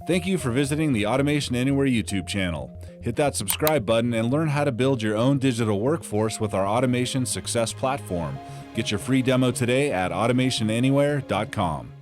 Thank you for visiting the Automation Anywhere YouTube channel. Hit that subscribe button and learn how to build your own digital workforce with our Automation Success Platform. Get your free demo today at automationanywhere.com.